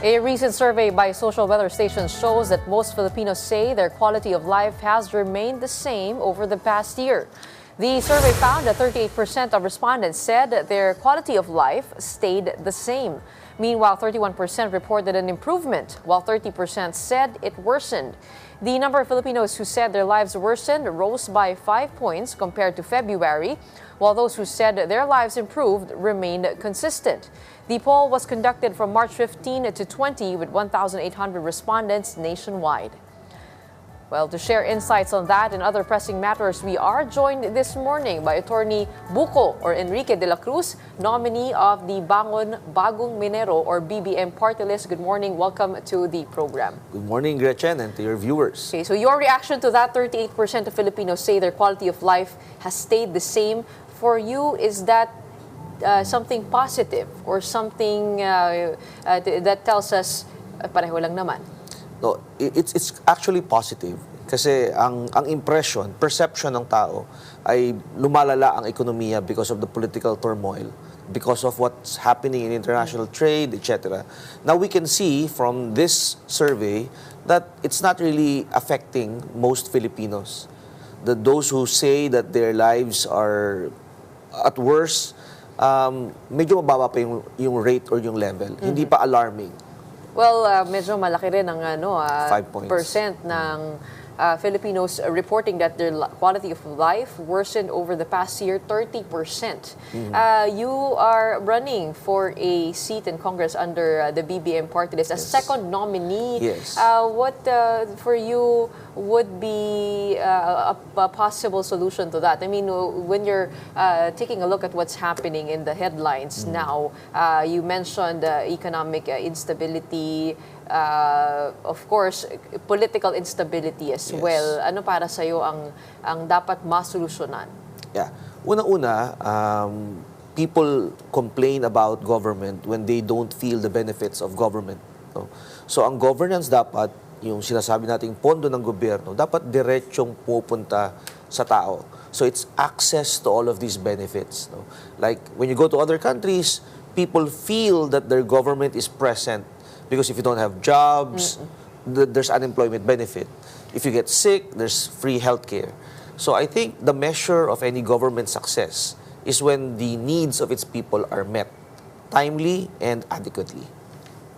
A recent survey by social weather stations shows that most Filipinos say their quality of life has remained the same over the past year. The survey found that 38% of respondents said their quality of life stayed the same. Meanwhile, 31% reported an improvement, while 30% said it worsened. The number of Filipinos who said their lives worsened rose by 5 points compared to February, while those who said their lives improved remained consistent. The poll was conducted from March 15 to 20 with 1,800 respondents nationwide. Well, to share insights on that and other pressing matters, we are joined this morning by Attorney Buko or Enrique de la Cruz, nominee of the Bangon Bagong Minero or BBM party list. Good morning. Welcome to the program. Good morning, Gretchen, and to your viewers. Okay, so your reaction to that 38% of Filipinos say their quality of life has stayed the same. For you, is that something positive or something that tells us pareho lang naman? No, it's actually positive kasi ang impression, perception ng tao ay lumalala ang ekonomiya because of the political turmoil, because of what's happening in international trade, etc. Now we can see from this survey that it's not really affecting most Filipinos. Those who say that their lives are at worst, medyo mababa pa yung rate or yung level. Hindi pa alarming. Well, medyo malaki rin ang 5 points. percent ng Filipinos reporting that their quality of life worsened over the past year, 30%. You are running for a seat in Congress under the BBM party list, a second nominee. Yes. What for you would be a possible solution to that? I mean, when you're taking a look at what's happening in the headlines now, you mentioned economic instability, of course, political instability as well. Ano para sa'yo ang dapat masolusyonan? Yeah. Una-una, people complain about government when they don't feel the benefits of government. No? So ang governance dapat, yung sinasabi nating pondo ng gobyerno, dapat diretsong pupunta sa tao. So it's access to all of these benefits. No? Like when you go to other countries, people feel that their government is present because if you don't have jobs, there's unemployment benefit. If you get sick, there's free healthcare. So I think the measure of any government success is when the needs of its people are met timely and adequately.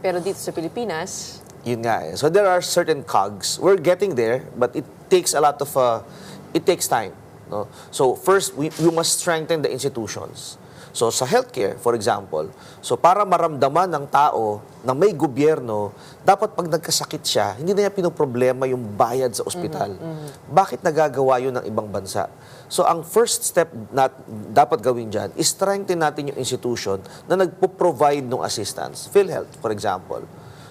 Pero dito sa Pilipinas, yun nga eh. So there are certain cogs. We're getting there, but it takes a lot of, it takes time. No? So first, we must strengthen the institutions. So sa healthcare, for example, so para maramdaman ng tao na may gobyerno, dapat pag nagkasakit siya, hindi na niya pinoproblema yung bayad sa ospital. Bakit nagagawa yun ng ibang bansa? So ang first step na dapat gawin dyan is strengthen natin yung institution na nagpo-provide ng assistance. PhilHealth, for example.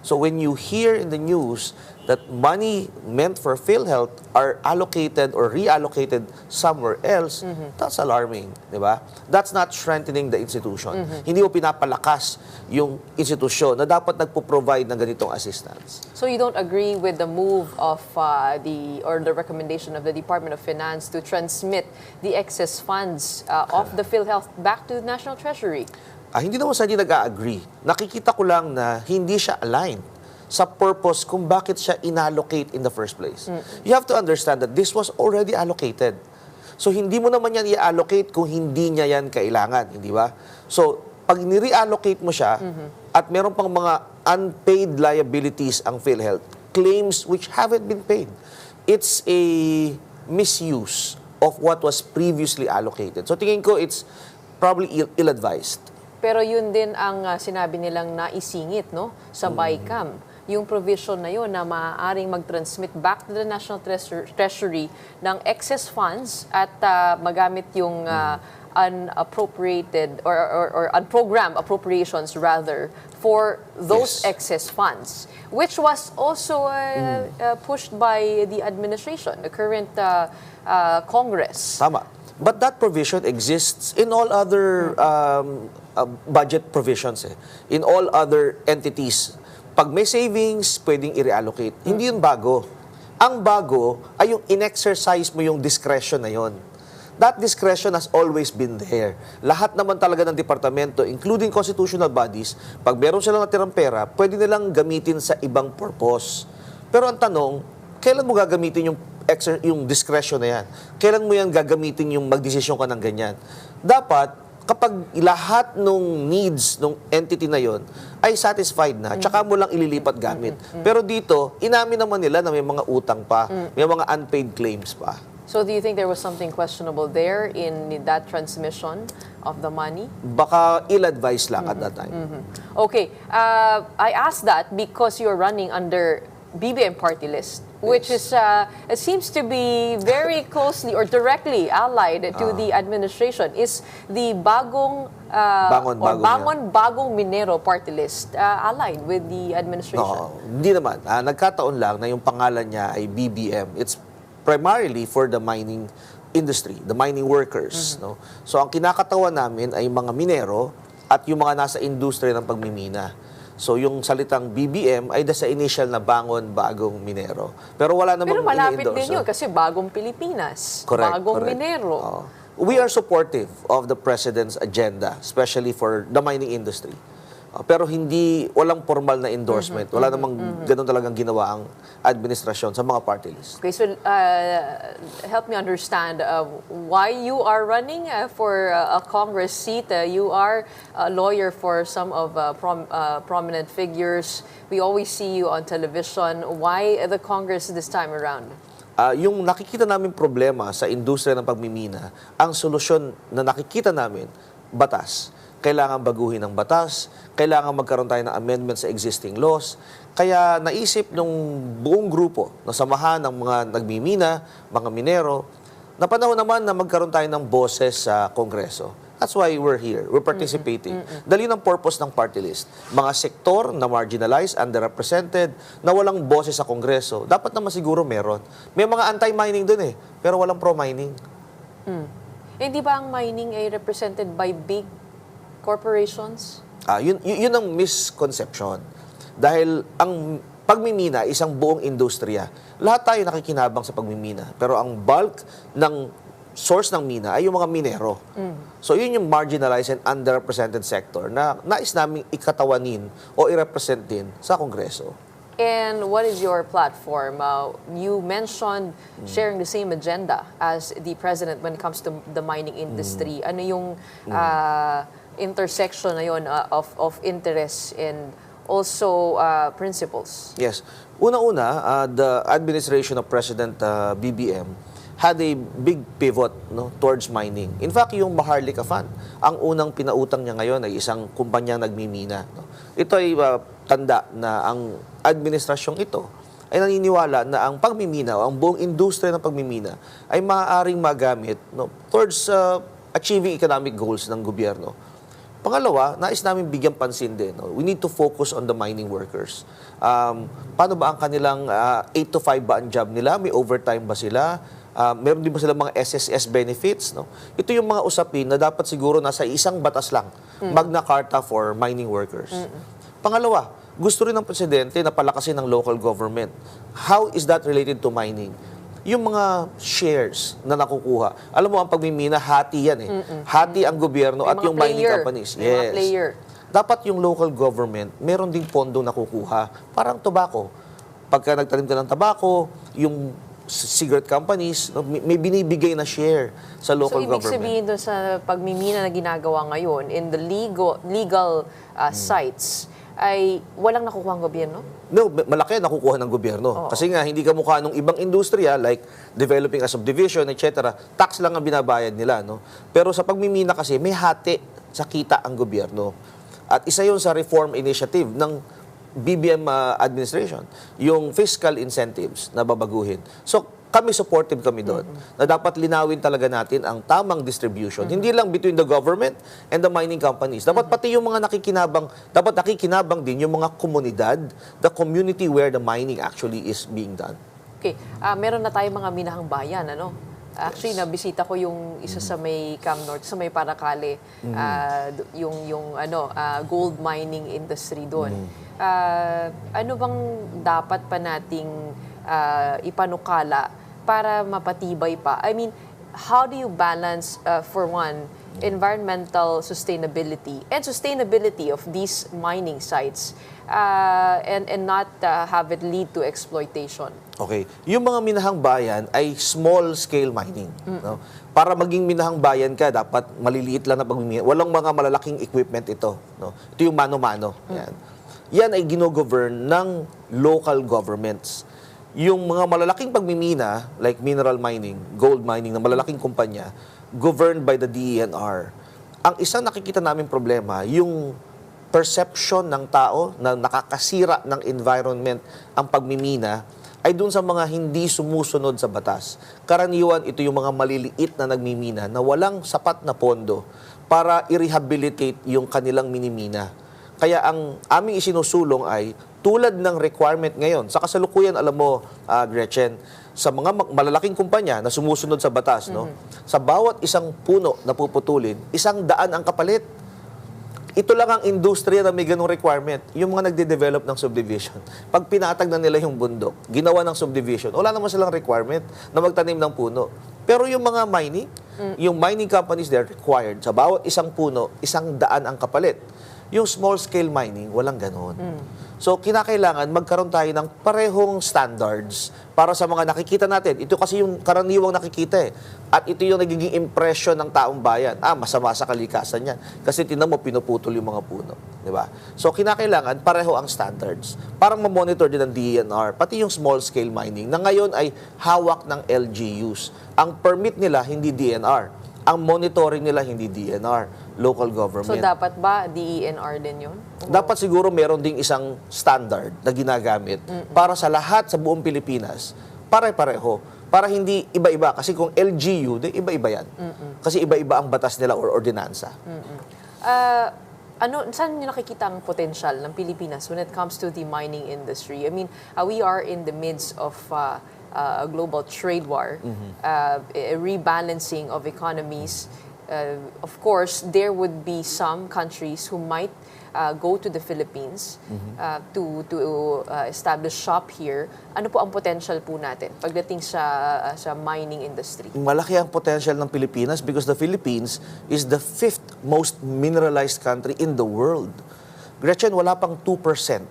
So when you hear in the news that money meant for PhilHealth are allocated or reallocated somewhere else, that's alarming, di ba? That's not strengthening the institution. Hindi mo pinapalakas yung institusyon na dapat nagpo-provide ng ganitong assistance. So you don't agree with the move of the recommendation of the Department of Finance to transmit the excess funds of the PhilHealth back to the National Treasury? Hindi naman sa hindi nag-agree. Nakikita ko lang na hindi siya aligned sa purpose kung bakit siya inallocate in the first place. You have to understand that this was already allocated. So hindi mo naman yan i-allocate kung hindi niya yan kailangan, hindi ba? So pag ni-reallocate mo siya at meron pang mga unpaid liabilities ang PhilHealth, claims which haven't been paid, it's a misuse of what was previously allocated. So tingin ko it's probably ill-advised. Pero yun din ang sinabi nilang naisingit, no, sa BICAM. Yung provision na yun na maaaring mag-transmit back to the National Treasury ng excess funds at magamit yung unappropriated or unprogrammed appropriations rather for those excess funds, which was also pushed by the administration, the current Congress. Tama. But that provision exists in all other budget provisions. In all other entities. Pag may savings, pwedeng i-reallocate. Hindi yun bago. Ang bago ay yung in-exercise mo yung discretion na yun. that discretion has always been there. Lahat naman talaga ng departamento, including constitutional bodies, pag meron silang natirang pera, pwede nilang gamitin sa ibang purpose. Pero ang tanong, kailan mo gagamitin yung discretion na yan? Kailan mo yan gagamitin yung magdesisyon ka ng ganyan? Dapat, kapag lahat ng needs ng entity na yon ay satisfied na, tsaka mo lang ililipat gamit. Pero dito, inamin naman nila na may mga utang pa, may mga unpaid claims pa. So do you think there was something questionable there in that transmission of the money? Baka ill-advised lang at that time. Okay, I asked that because you're running under BBM party list, which is it seems to be very closely or directly allied to the administration. Is the Bagong Minero party list allied with the administration? No, hindi naman. Nagkataon lang na yung pangalan niya ay BBM. It's primarily for the mining industry, the mining workers. No? So ang kinakatawan namin ay mga minero at yung mga nasa industriya ng pagmimina. So yung salitang BBM ay sa initial na Bagong Minero. Pero wala namang Pero malapit din yun kasi Bagong Pilipinas, correct, Bagong correct. Minero. We are supportive of the President's agenda, especially for the mining industry. Pero walang formal na endorsement. Wala namang ganun talagang ginawa ang administrasyon sa mga party list. Okay, so help me understand why you are running for a Congress seat. You are a lawyer for some of prominent figures. We always see you on television. Why the Congress this time around? Yung nakikita namin problema sa industriya ng pagmimina, ang solusyon na nakikita namin, batas. Kailangan baguhin ang batas, kailangan magkaroon tayo ng amendment sa existing laws. Kaya naisip ng buong grupo na samahan ng mga nagmimina, mga minero, na panahon naman na magkaroon tayo ng boses sa Kongreso. That's why we're here. We're participating. Dali ng purpose ng party list. Mga sektor na marginalized, underrepresented, na walang boses sa Kongreso, dapat naman siguro meron. May mga anti-mining dun pero walang pro-mining. Hindi ba ang mining ay represented by big corporations? Yun ang misconception. Dahil ang pagmimina, isang buong industriya. Lahat tayo nakikinabang sa pagmimina. Pero ang bulk ng source ng mina ay yung mga minero. So yun yung marginalized and underrepresented sector na nais naming ikatawanin o i-represent din sa Kongreso. And what is your platform? You mentioned sharing the same agenda as the president when it comes to the mining industry. Ano yung intersection na yun of interests and also principles? Yes. Una-una, the administration of President BBM had a big pivot towards mining. In fact, yung Maharlika Fund, ang unang pinautang niya ngayon ay isang kumpanyang nagmimina. Ito ay tanda na ang administrasyong ito ay naniniwala na ang pagmimina o ang buong industriya ng pagmimina ay maaaring magamit towards achieving economic goals ng gobyerno. Pangalawa, nais namin bigyan pansin din. We need to focus on the mining workers. Paano ba ang kanilang 8 to 5 ba ang job nila? May overtime ba sila? Meron din ba sila mga SSS benefits? Ito yung mga usapin na dapat siguro nasa isang batas lang. Magna Carta for mining workers. Pangalawa, gusto rin ng presidente na palakasin ng local government. How is that related to mining? Yung mga shares na nakukuha. Alam mo, ang pagmimina, hati yan Hati ang gobyerno at yung mining companies. Yes. Player. Dapat yung local government, meron ding pondo nakukuha. Parang tobacco. Pagka nagtanim ka ng tobacco, yung cigarette companies, may binibigay na share sa local government. So, ibig sabihin doon sa pagmimina na ginagawa ngayon, in the legal sites, ay walang nakukuha ang gobyerno? No, malaki nakukuha ng gobyerno. Kasi nga, hindi kamukha ng ibang industriya like developing a subdivision, etc. Tax lang ang binabayad nila. Pero sa pagmimina kasi, may hati sa kita ang gobyerno. At isa yun sa reform initiative ng BBM administration, yung fiscal incentives na babaguhin. So, kami supportive kami doon, na dapat linawin talaga natin ang tamang distribution. Hindi lang between the government and the mining companies. Dapat pati yung mga dapat nakikinabang din yung mga komunidad, the community where the mining actually is being done. Okay, meron na tayong mga minahang bayan, ano? Actually, nabisita ko yung isa sa may Cam North, sa may Paracale, yung gold mining industry doon. Ano bang dapat pa nating ipanukala para mapatibay pa? I mean, how do you balance, for one, environmental sustainability and sustainability of these mining sites and not have it lead to exploitation? Okay. Yung mga minahang bayan ay small-scale mining. No? Para maging minahang bayan ka, dapat maliliit lang na pagmimina. Walang mga malalaking equipment ito. No? Ito yung mano-mano. Yan. Yan ay ginogovern ng local governments. Yung mga malalaking pagmimina, like mineral mining, gold mining, na malalaking kumpanya, governed by the DENR. Ang isang nakikita namin problema, yung perception ng tao na nakakasira ng environment ang pagmimina ay dun sa mga hindi sumusunod sa batas. Karaniwan, ito yung mga maliliit na nagmimina na walang sapat na pondo para i-rehabilitate yung kanilang minimina. Kaya ang aming isinusulong ay tulad ng requirement ngayon. Sa kasalukuyan, alam mo, Gretchen, sa mga malalaking kumpanya na sumusunod sa batas, no? Sa bawat isang puno na puputulin, 100 ang kapalit. Ito lang ang industriya na may ganung requirement. Yung mga nagde-develop ng subdivision. Pag pinatag na nila yung bundok, ginawa ng subdivision, wala naman silang requirement na magtanim ng puno. Pero yung mga mining, yung mining companies, they're required. Sa bawat isang puno, 100 ang kapalit. Yung small-scale mining, walang ganon. So, kinakailangan magkaroon tayo ng parehong standards para sa mga nakikita natin. Ito kasi yung karaniwang nakikita eh. At ito yung nagiging impression ng taong bayan. Masama sa kalikasan yan. Kasi tinan mo, pinuputol yung mga puno. Diba? So, kinakailangan pareho ang standards. Parang ma-monitor din ng DENR, pati yung small-scale mining, na ngayon ay hawak ng LGUs. Ang permit nila, hindi DENR. Ang monitoring nila, hindi DENR. Local government. So, dapat ba DENR din yun? Dapat siguro meron ding isang standard na ginagamit para sa lahat sa buong Pilipinas. Pare-pareho. Para hindi iba-iba. Kasi kung LGU, iba-iba yan. Kasi iba-iba ang batas nila or ordinansa. Saan niyo nakikita ang potential ng Pilipinas when it comes to the mining industry? I mean, we are in the midst of a global trade war, a rebalancing of economies. Of course, there would be some countries who might go to the Philippines to establish shop here. Ano po ang potential po natin pagdating sa mining industry? Malaki ang potential ng Pilipinas because the Philippines is the 5th most mineralized country in the world. Gretchen, wala pang 2%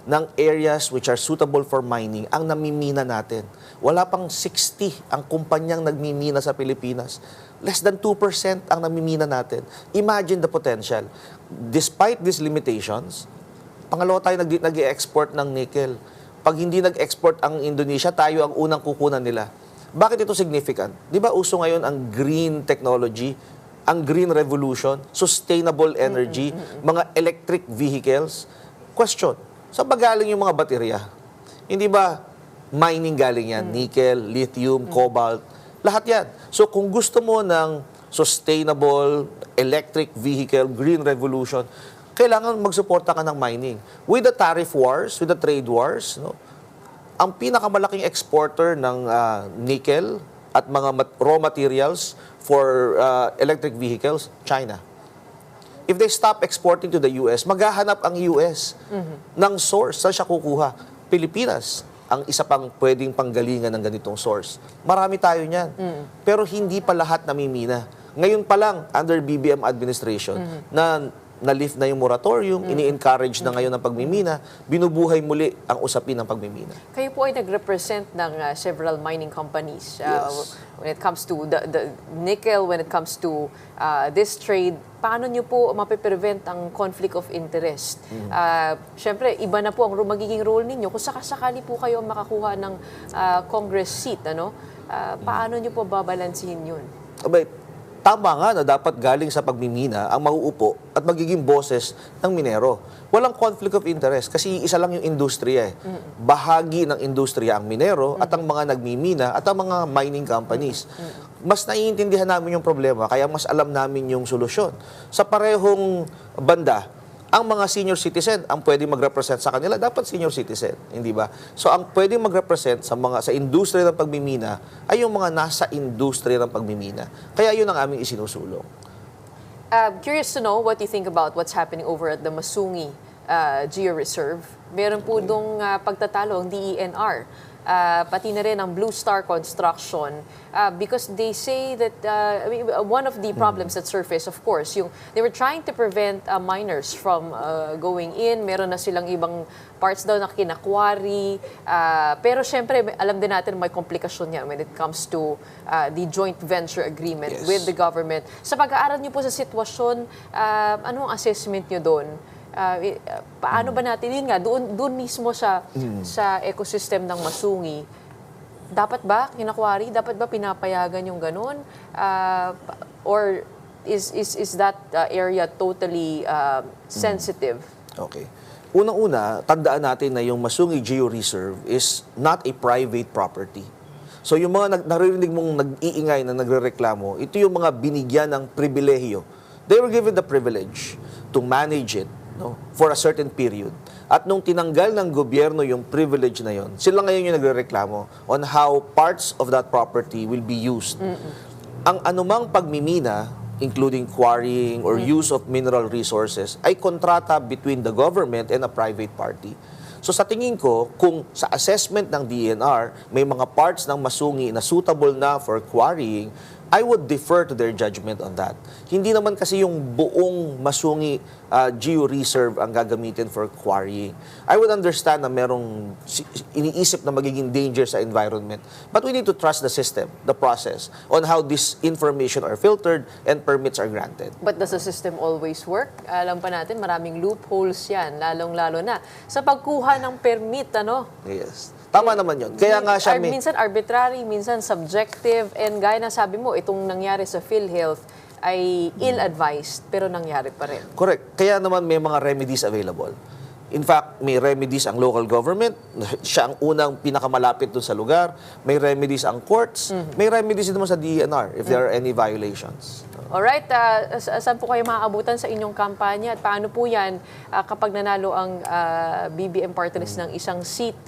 ng areas which are suitable for mining ang namimina natin. Wala pang 60 ang kumpanyang nagmimina sa Pilipinas. Less than 2% ang namimina natin. Imagine the potential. Despite these limitations, pangalawa tayo nag-export ng nickel. Pag hindi nag-export ang Indonesia, tayo ang unang kukunan nila. Bakit ito significant? Di ba uso ngayon ang green technology, ang green revolution, sustainable energy, mga electric vehicles? Question, saan ba galing yung mga baterya? Hindi ba mining galing yan? Nickel, lithium, cobalt, lahat yan. So kung gusto mo ng sustainable electric vehicle, green revolution, kailangan magsuporta ka ng mining. With the tariff wars, with the trade wars, no, ang pinakamalaking exporter ng nickel at mga raw materials for electric vehicles, China. If they stop exporting to the US, maghahanap ang US ng source. Saan siya kukuha? Pilipinas ang isa pang pwedeng panggalingan ng ganitong source. Marami tayo niyan. Pero hindi pa lahat namimina. Ngayon pa lang, under BBM administration, na-lift na yung moratorium, ini-encourage na ngayon ang pagmimina, binubuhay muli ang usapin ng pagmimina. Kayo po ay nag-represent ng several mining companies. Yes. When it comes to the nickel, when it comes to this trade, paano nyo po mapiprevent ang conflict of interest? Siyempre, iba na po ang magiging role ninyo. Kung sakasakali po kayo makakuha ng Congress seat, paano nyo po babalansihin yun? Abay, tama nga na dapat galing sa pagmimina ang mauupo at magiging boses ng minero. Walang conflict of interest kasi isa lang yung industriya eh. Bahagi ng industriya ang minero at ang mga nagmimina at ang mga mining companies. Mas naiintindihan namin yung problema kaya mas alam namin yung solusyon. Sa parehong banda, ang mga senior citizen ang pwedeng mag-represent sa kanila, dapat senior citizen, hindi ba? So ang pwedeng mag-represent sa industriya ng pagmimina ay yung mga nasa industriya ng pagmimina. Kaya yun ang aming isinusulong. Curious to know what you think about what's happening over at the Masungi Geo Reserve. Meron po dong pagtatalo ang DENR pati na rin ang Blue Star Construction, because they say that one of the problems that surfaced, of course, they were trying to prevent miners from going in. Meron na silang ibang parts daw na kinakwari. Pero syempre, alam din natin may komplikasyon yan when it comes to the joint venture agreement with the government. Sa pag-aaral niyo po sa sitwasyon, anong assessment niyo doon? Paano ba natin, yun nga, doon mismo sa ecosystem ng Masungi, dapat ba kinakwari? Dapat ba pinapayagan yung ganun? Or is that area totally sensitive? Okay. Unang-una, tandaan natin na yung Masungi Geo-Reserve is not a private property. So yung mga narinig mong nag-iingay na nagrereklamo, ito yung mga binigyan ng pribilehiyo. They were given the privilege to manage it for a certain period. At nung tinanggal ng gobyerno yung privilege na yon, sila ngayon yung nagrereklamo on how parts of that property will be used. Ang anumang pagmimina, including quarrying or use of mineral resources, ay kontrata between the government and a private party. So sa tingin ko, kung sa assessment ng DENR, may mga parts ng Masungi na suitable na for quarrying, I would defer to their judgment on that. Hindi naman kasi yung buong Masungi Geo-Reserve ang gagamitin for quarrying. I would understand na merong iniisip na magiging danger sa environment. But we need to trust the system, the process, on how this information are filtered and permits are granted. But does the system always work? Alam pa natin, maraming loopholes yan, lalong-lalo na sa pagkuha ng permit, ano? Yes. Tama naman yun. Kaya nga siya minsan arbitrary, minsan subjective, and gaya na sabi mo, itong nangyari sa PhilHealth ay ill-advised, pero nangyari pa rin. Correct. Kaya naman may mga remedies available. In fact, may remedies ang local government, siya ang unang pinakamalapit doon sa lugar. May remedies ang courts, may remedies naman sa DENR if there are any violations. Alright, saan po kayo maaabutan sa inyong kampanya at paano po yan kapag nanalo ang BBM party list ng isang seat,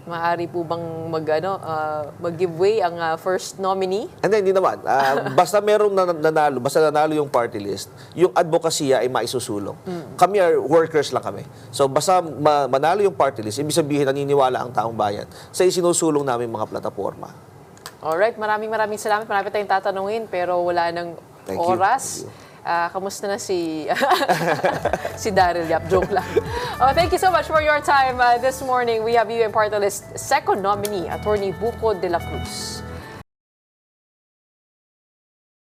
maaari po bang mag-giveaway ang first nominee? Hindi naman. Basta merong nanalo, basta nanalo yung party list, yung advokasya ay maisusulong. Kami workers lang kami. So basta manalo yung party list, ibig sabihin naniniwala ang taong bayan sa isinusulong namin mga plataforma. Alright, maraming salamat. Marami tayong tatanungin pero wala nang oras. Kamusta na si Daryl Yap? Joke lang. Thank you so much for your time this morning. We have you in party list second nominee, Attorney Buko de la Cruz.